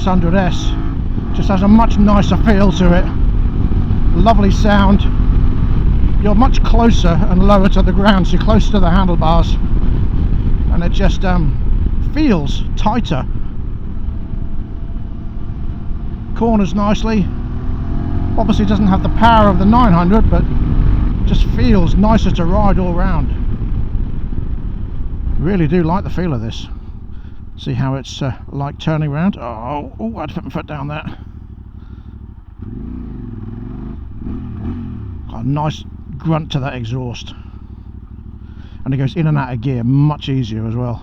SRT900S just has a much nicer feel to it. Lovely sound. You're much closer and lower to the ground, so you're closer to the handlebars, and it just feels tighter. Corners nicely. Obviously doesn't have the power of the 900, but just feels nicer to ride all round. Really do like the feel of this. See how it's like turning around. Oh, I had to put my foot down there. Got a nice grunt to that exhaust, and it goes in and out of gear much easier as well.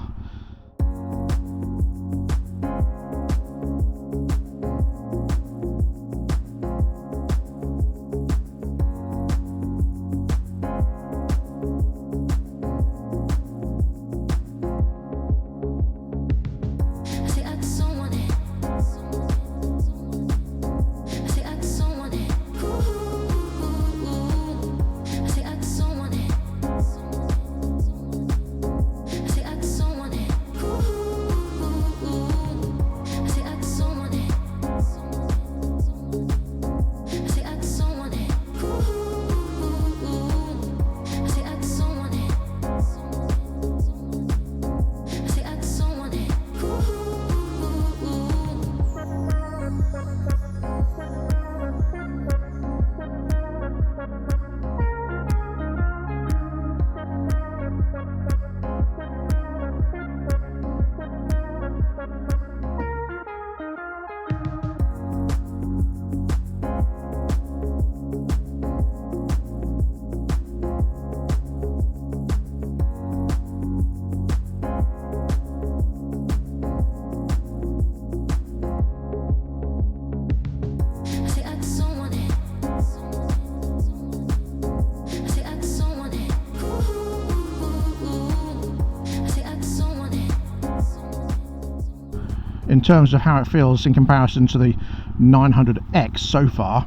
In terms of how it feels in comparison to the 900X so far,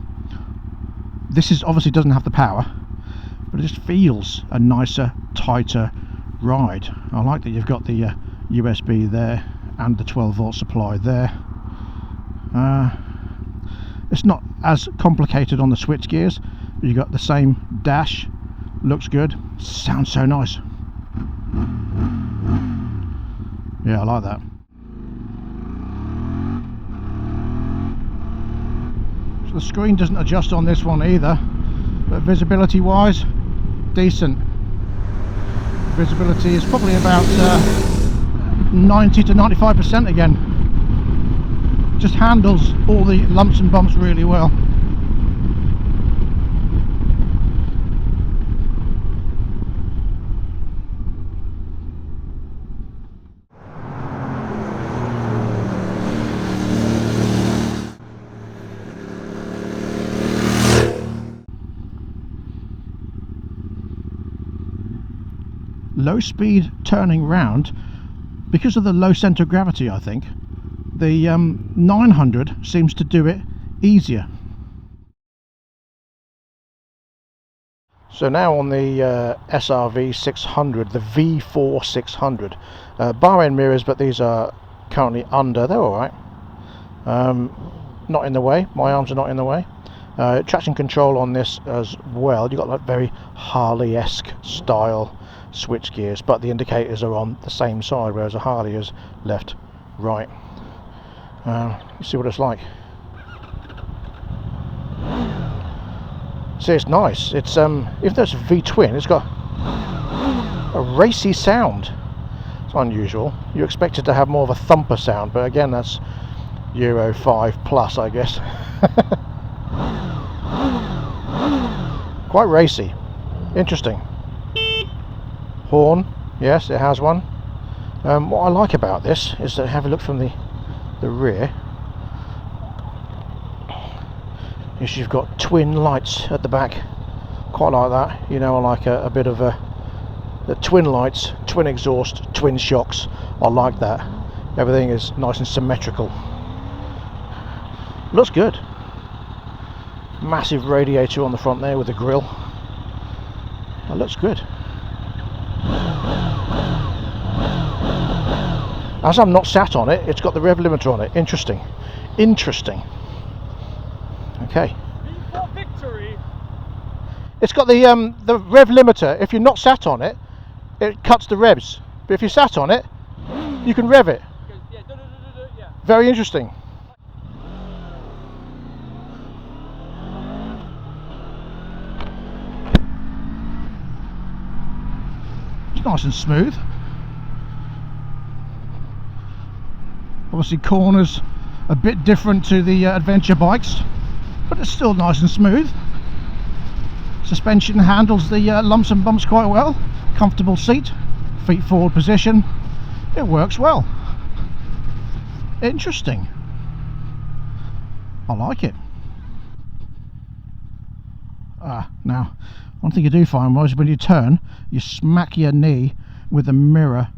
this is obviously doesn't have the power, but it just feels a nicer, tighter ride. I like that you've got the USB there and the 12-volt supply there. It's not as complicated on the switch gears, but you've got the same dash. Looks good, sounds so nice. Yeah, I like that. The screen doesn't adjust on this one either, but visibility wise, decent. Visibility is probably about 90 to 95% again. Just handles all the lumps and bumps really well. Low speed turning round, because of the low centre of gravity, I think the 900 seems to do it easier. So now on the SRV600, the V4600, bar end mirrors, but these are currently under. They're alright, not in the way, my arms are not in the way. Traction control on this as well. You've got like very Harley-esque style switch gears, but the indicators are on the same side, whereas a Harley is left, right. You see what it's like. See, it's nice. It's if there's a V-twin, it's got a racy sound. It's unusual. You expect it to have more of a thumper sound, but again, that's Euro 5 plus, I guess. Quite racy. Interesting. Horn, yes, it has one. What I like about this is that, have a look from the rear, is you've got twin lights at the back. Quite like that, you know. I like a bit of the twin lights, twin exhaust, twin shocks. I like that. Everything is nice and symmetrical. Looks good. Massive radiator on the front there with the grille. That looks good. As I'm not sat on it, it's got the rev limiter on it. Interesting. Interesting. Okay. For victory. It's got the rev limiter. If you're not sat on it, it cuts the revs. But if you're sat on it, you can rev it. Yeah, yeah. Very interesting. It's nice and smooth. Obviously corners a bit different to the adventure bikes, but it's still nice and smooth. Suspension handles the lumps and bumps quite well. Comfortable seat, feet forward position. It works well. Interesting. I like it. Now, one thing you do find was when you turn, you smack your knee with the mirror,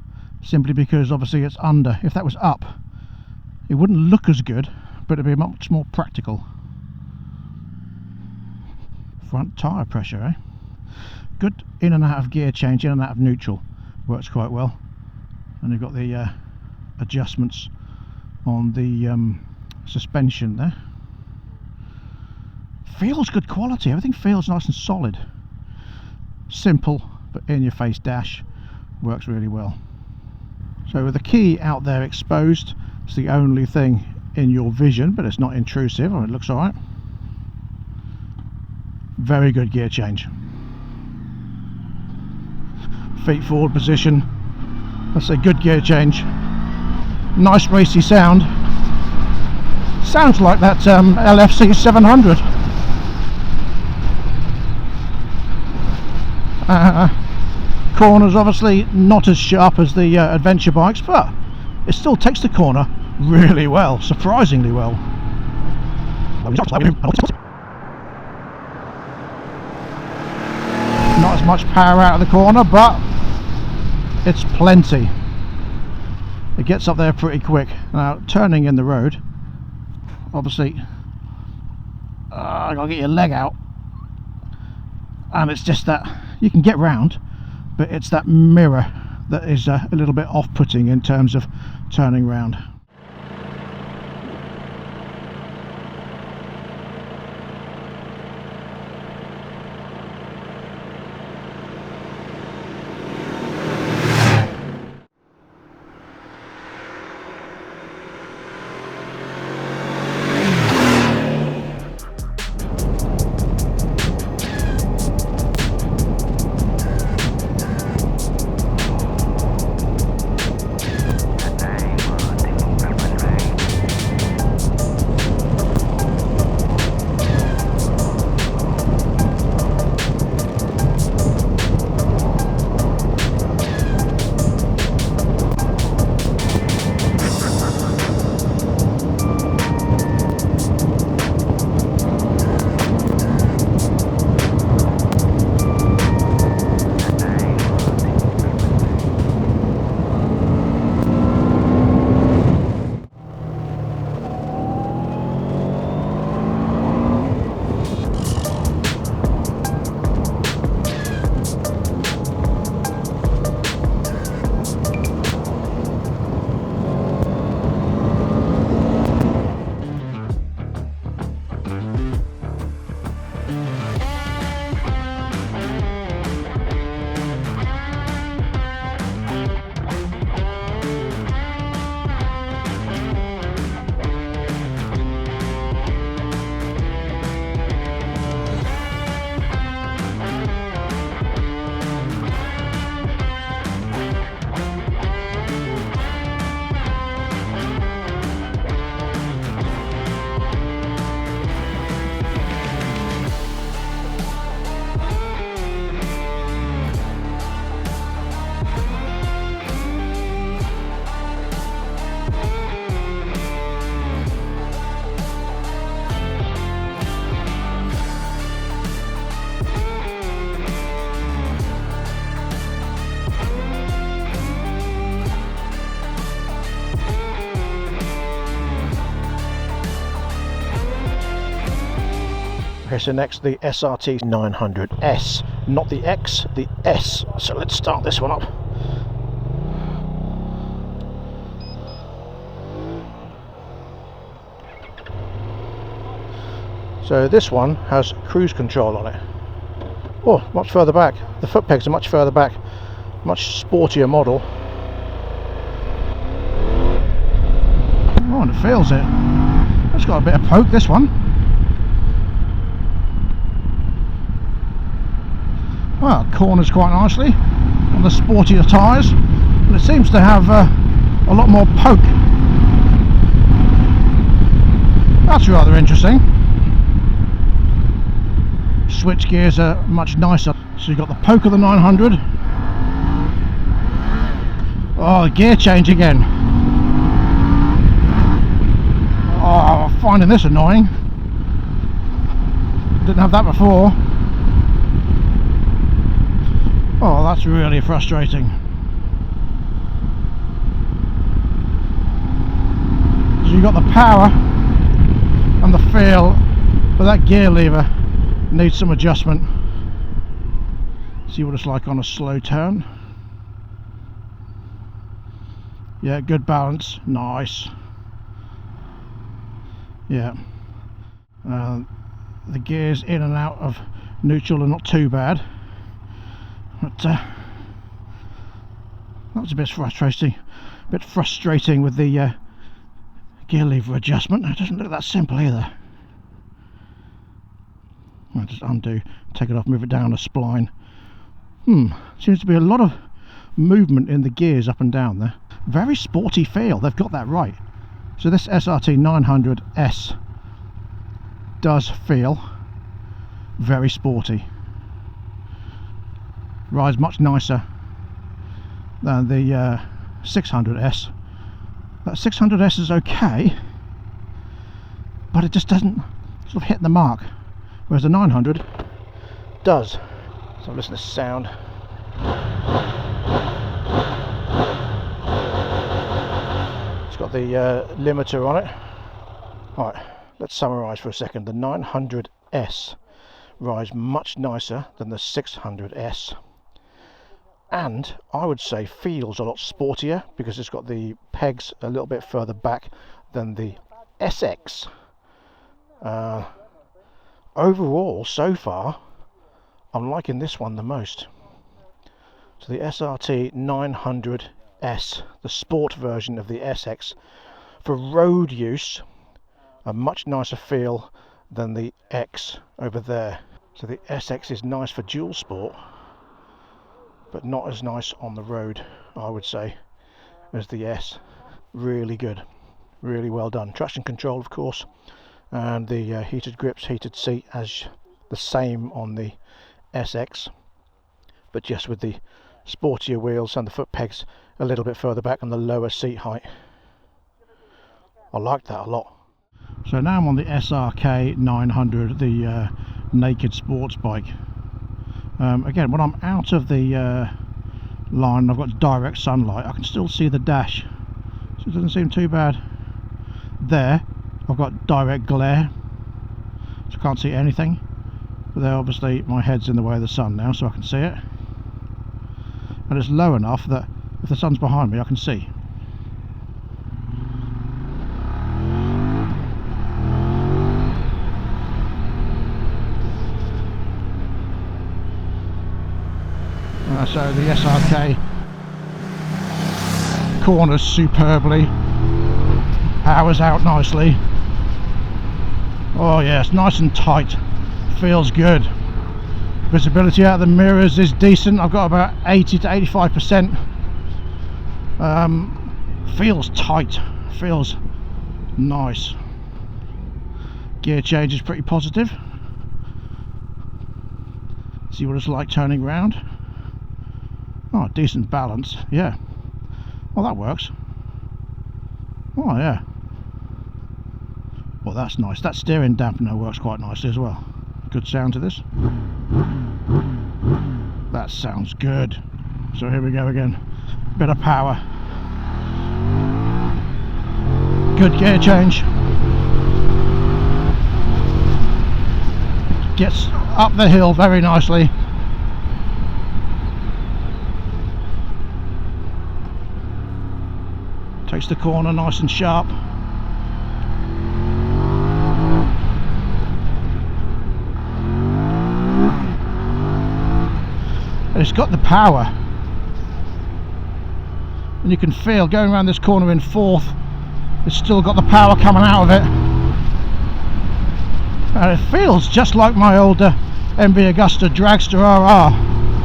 simply because obviously it's under. If that was up, it wouldn't look as good, but it'd be much more practical. Front tyre pressure, eh? Good in and out of gear change, in and out of neutral. Works quite well. And you've got the adjustments on the suspension there. Feels good quality. Everything feels nice and solid. Simple, but in your face dash. Works really well. So with the key out there exposed, it's the only thing in your vision, but it's not intrusive. It looks alright. Very good gear change. Feet forward position. That's a good gear change. Nice racy sound. Sounds like that LFC 700. Corners obviously not as sharp as the adventure bikes, but it still takes the corner really well, surprisingly well. Not as much power out of the corner, but it's plenty. It gets up there pretty quick. Now turning in the road, obviously I gotta get your leg out, and it's just that you can get round, but it's that mirror that is a little bit off-putting in terms of turning round. Okay, so next the SRT900S, not the X, the S. So let's start this one up. So this one has cruise control on it. Oh, much further back. The foot pegs are much further back. Much sportier model. Oh, and it feels it. It's got a bit of poke, this one. Well, corners quite nicely on the sportier tyres, and it seems to have a lot more poke. That's rather interesting. Switch gears are much nicer. So you've got the poke of the 900. Oh, the gear change again. Oh, I'm finding this annoying. Didn't have that before. Oh, that's really frustrating. So you've got the power and the feel, but that gear lever needs some adjustment. See what it's like on a slow turn. Yeah, good balance, nice. Yeah, the gears in and out of neutral are not too bad, but that was a bit frustrating with the gear lever adjustment. It doesn't look that simple either. I'll just undo, take it off, move it down a spline. Seems to be a lot of movement in the gears up and down there. Very sporty feel, they've got that right. So this SRT900S does feel very sporty. Rides much nicer than the 600S. That 600S is okay, but it just doesn't sort of hit the mark, whereas the 900 does. So listen to this sound. It's got the limiter on it. Alright, let's summarise for a second. The 900S rides much nicer than the 600S, and I would say feels a lot sportier because it's got the pegs a little bit further back than the SX. Overall, so far, I'm liking this one the most. So the SRT900S, the sport version of the SX, for road use, a much nicer feel than the X over there. So the SX is nice for dual sport, but not as nice on the road, I would say, as the S. Really good, really well done. Traction control, of course, and the heated grips, heated seat, as the same on the SX, but just with the sportier wheels and the foot pegs a little bit further back and the lower seat height. I like that a lot. So now I'm on the SRK900, the naked sports bike. Again, when I'm out of the line, I've got direct sunlight, I can still see the dash, so it doesn't seem too bad. There I've got direct glare, so I can't see anything, but there obviously my head's in the way of the sun now, so I can see it, and it's low enough that if the sun's behind me I can see. So the SRK corners superbly, powers out nicely. Oh yes, nice and tight, feels good. Visibility out of the mirrors is decent. I've got about 80 to 85%. Feels tight, feels nice. Gear change is pretty positive. See what it's like turning round. Oh, decent balance, yeah. Well, that works. Oh yeah. Well, that's nice. That steering dampener works quite nicely as well. Good sound to this. That sounds good. So here we go again. Bit of power. Good gear change. Gets up the hill very nicely. Takes the corner nice and sharp. it's got the power, and you can feel going around this corner in fourth, it's still got the power coming out of it, and it feels just like my older MB Agusta Dragster RR.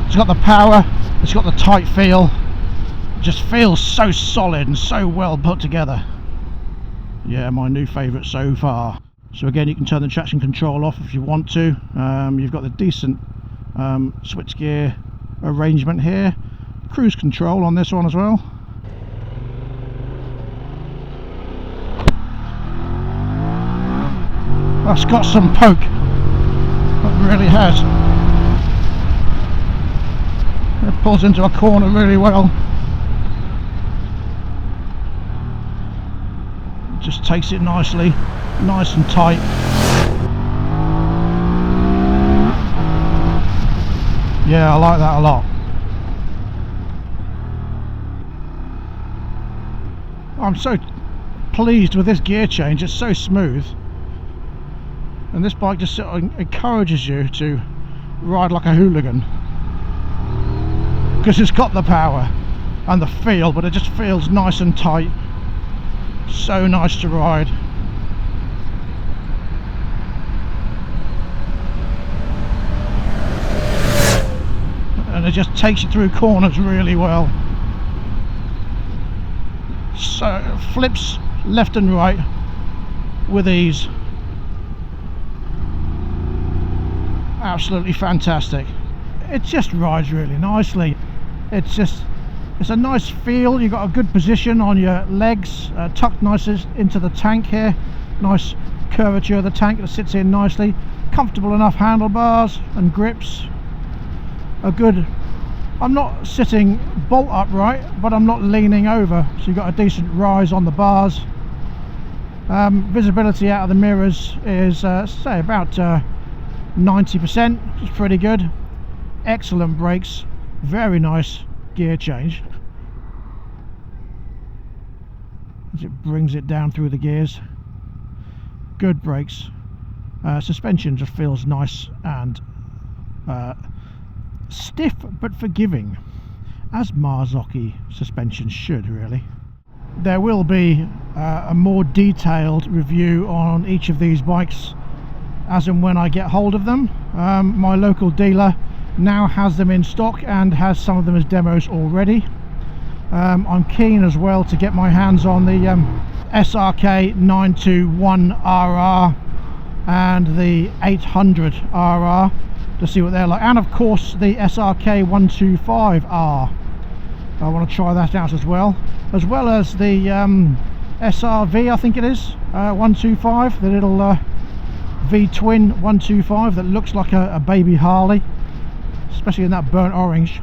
It's got the power, it's got the tight feel, it just feels so solid and so well put together. Yeah, my new favourite so far. So again, you can turn the traction control off if you want to. You've got the decent switchgear arrangement here, cruise control on this one as well. That's got some poke, it really has. It pulls into a corner really well. It just takes it nicely, nice and tight. Yeah, I like that a lot. I'm so pleased with this gear change, it's so smooth. And this bike just sort of encourages you to ride like a hooligan, because it's got the power and the feel, but it just feels nice and tight. So nice to ride. And it just takes you through corners really well. So it flips left and right with ease. Absolutely fantastic. It just rides really nicely. It's a nice feel. You've got a good position on your legs, tucked nicely into the tank here. Nice curvature of the tank that sits in nicely. Comfortable enough handlebars and grips. A good, I'm not sitting bolt upright, but I'm not leaning over, so you've got a decent rise on the bars. Visibility out of the mirrors is say about 90%, which is pretty good. Excellent brakes, very nice gear change as it brings it down through the gears. Good brakes. Suspension just feels nice and stiff but forgiving, as Marzocchi suspensions should really. There will be a more detailed review on each of these bikes as and when I get hold of them. My local dealer now has them in stock and has some of them as demos already. I'm keen as well to get my hands on the SRK900RR and the 800RR to see what they're like, and of course the SRK125R. I want to try that out as well as the SRV, I think it is, 125, the little V-twin 125 that looks like a baby Harley, especially in that burnt orange.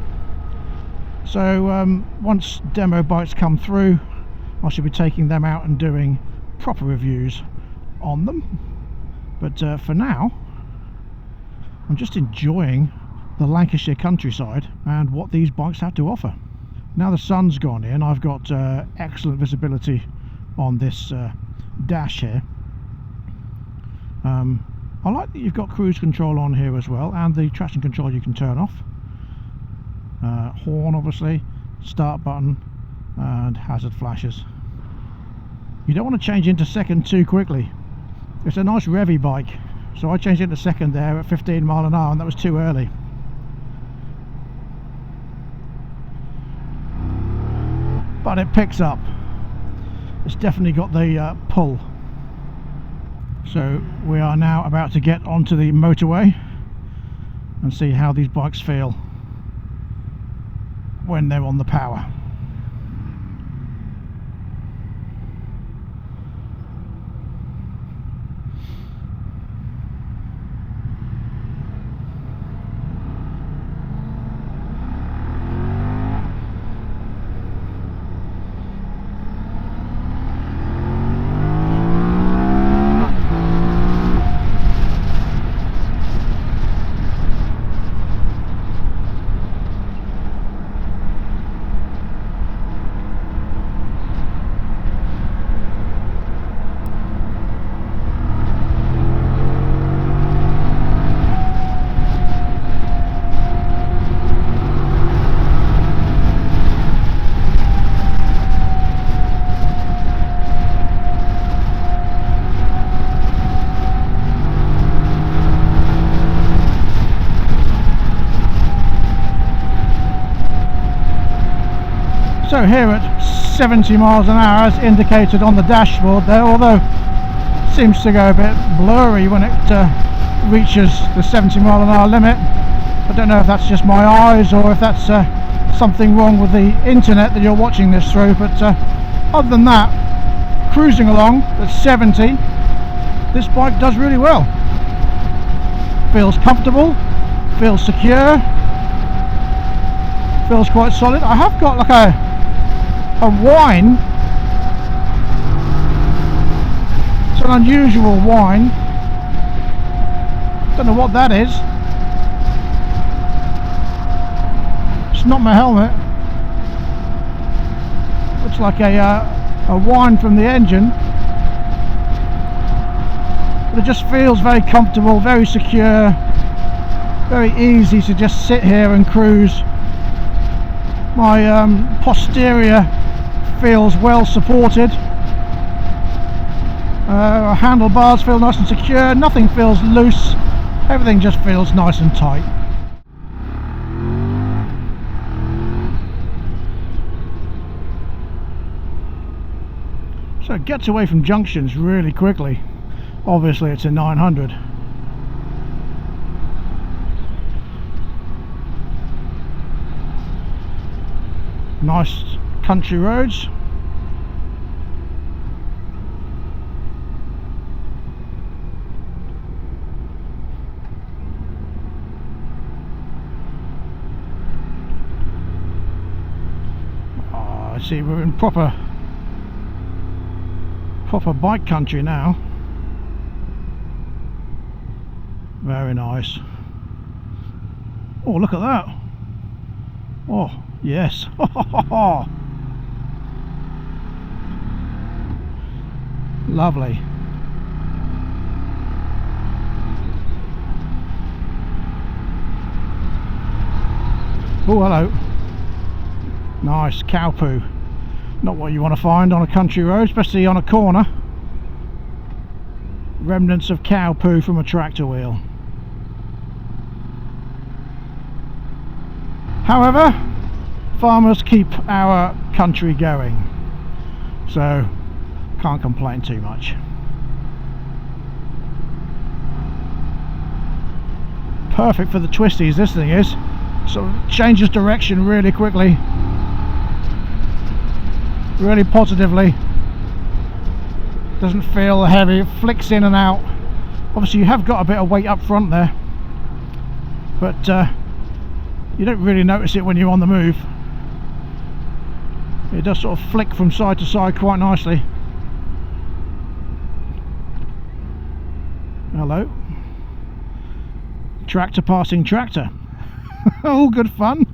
So once demo bikes come through, I should be taking them out and doing proper reviews on them. But for now, I'm just enjoying the Lancashire countryside and what these bikes have to offer. Now the sun's gone in, I've got excellent visibility on this dash here. I like that you've got cruise control on here as well, and the traction control you can turn off. Horn obviously, start button, and hazard flashes. You don't want to change into second too quickly. It's a nice revvy bike, so I changed into second there at 15 mile an hour, and that was too early. But it picks up. It's definitely got the pull. So we are now about to get onto the motorway and see how these bikes feel when they're on the power. So here at 70 miles an hour as indicated on the dashboard there, although it seems to go a bit blurry when it reaches the 70 mile an hour limit. I don't know if that's just my eyes or if that's something wrong with the internet that you're watching this through, but other than that, cruising along at 70, this bike does really well. Feels comfortable, feels secure, feels quite solid. I have got like a whine. It's an unusual whine. Don't know what that is. It's not my helmet. Looks like a whine from the engine. But it just feels very comfortable, very secure, very easy to just sit here and cruise. My posterior feels well supported. Handlebars feel nice and secure, nothing feels loose, everything just feels nice and tight. So it gets away from junctions really quickly. Obviously it's a 900. Nice country roads. I see we're in proper bike country now. Very nice. Oh, look at that. Oh, yes. Lovely. Oh, hello. Nice cow poo. Not what you want to find on a country road, especially on a corner. Remnants of cow poo from a tractor wheel. However, farmers keep our country going, so can't complain too much. Perfect for the twisties, this thing is. So it changes direction really quickly, really positively. Doesn't feel heavy, it flicks in and out. Obviously you have got a bit of weight up front there, but you don't really notice it when you're on the move. It does sort of flick from side to side quite nicely. Hello. Tractor passing tractor. All good fun.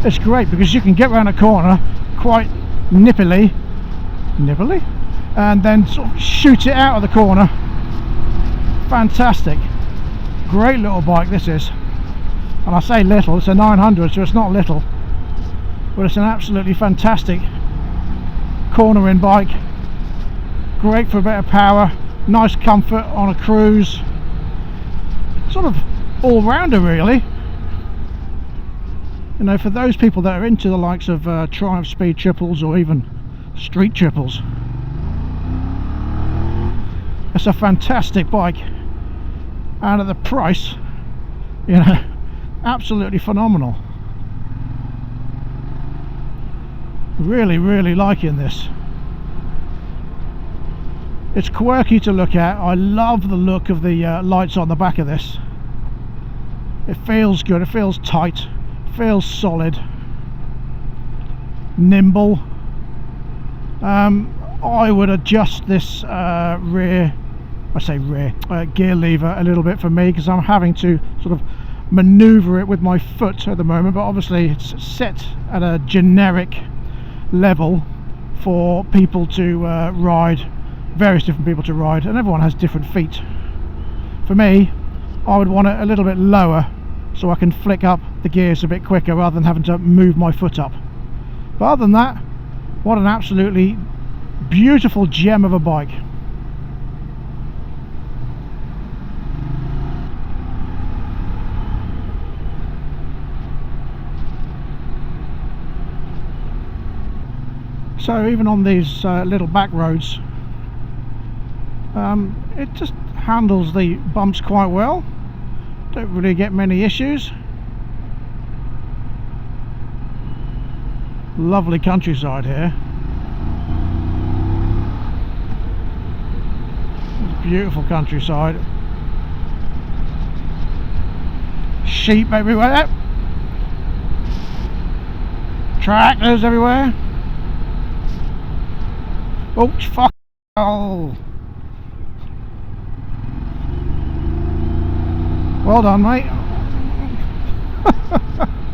It's great because you can get around a corner quite nippily, and then sort of shoot it out of the corner. Fantastic. Great little bike this is. And I say little, it's a 900, so it's not little, but it's an absolutely fantastic cornering bike. Great for a bit of power, nice comfort on a cruise, sort of all-rounder really. You know, for those people that are into the likes of Triumph Speed triples or even street triples, it's a fantastic bike, and at the price, you know, absolutely phenomenal. Really liking this. It's quirky to look at. I love the look of the lights on the back of this. It feels good, it feels tight, feels solid, nimble. I would adjust this gear lever a little bit for me, because I'm having to sort of maneuver it with my foot at the moment, but obviously it's set at a generic level for people to ride, various different people to ride, and everyone has different feet. for me, I would want it a little bit lower so I can flick up the gears a bit quicker rather than having to move my foot up. But other than that, what an absolutely beautiful gem of a bike. So even on these little back roads, it just handles the bumps quite well. Don't really get many issues. Lovely countryside here. Beautiful countryside. Sheep everywhere. Tractors everywhere. Oh, fuck. Oh. Well done, mate.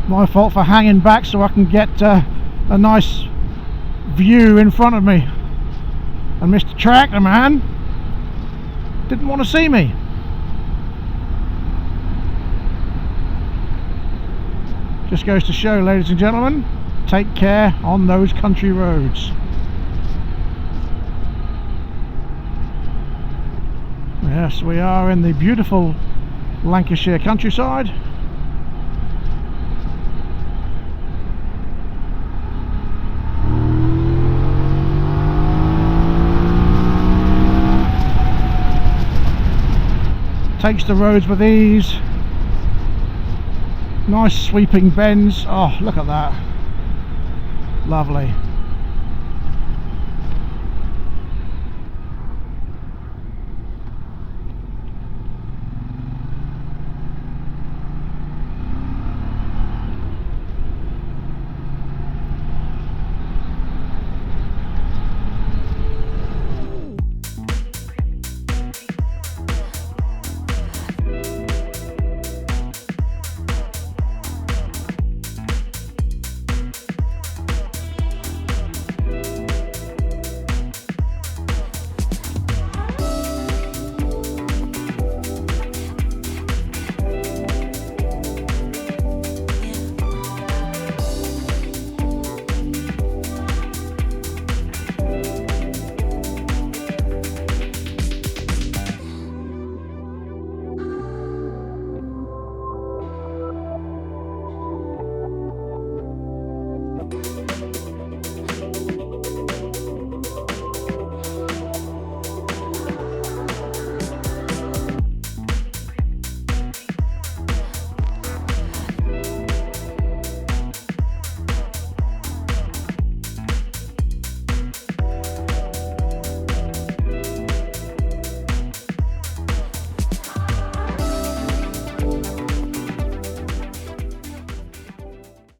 My fault for hanging back so I can get a nice view in front of me. And Mr. Tractor Man didn't want to see me. Just goes to show, ladies and gentlemen, take care on those country roads. Yes, we are in the beautiful Lancashire countryside. Takes the roads with ease. Nice sweeping bends. Oh, look at that. Lovely.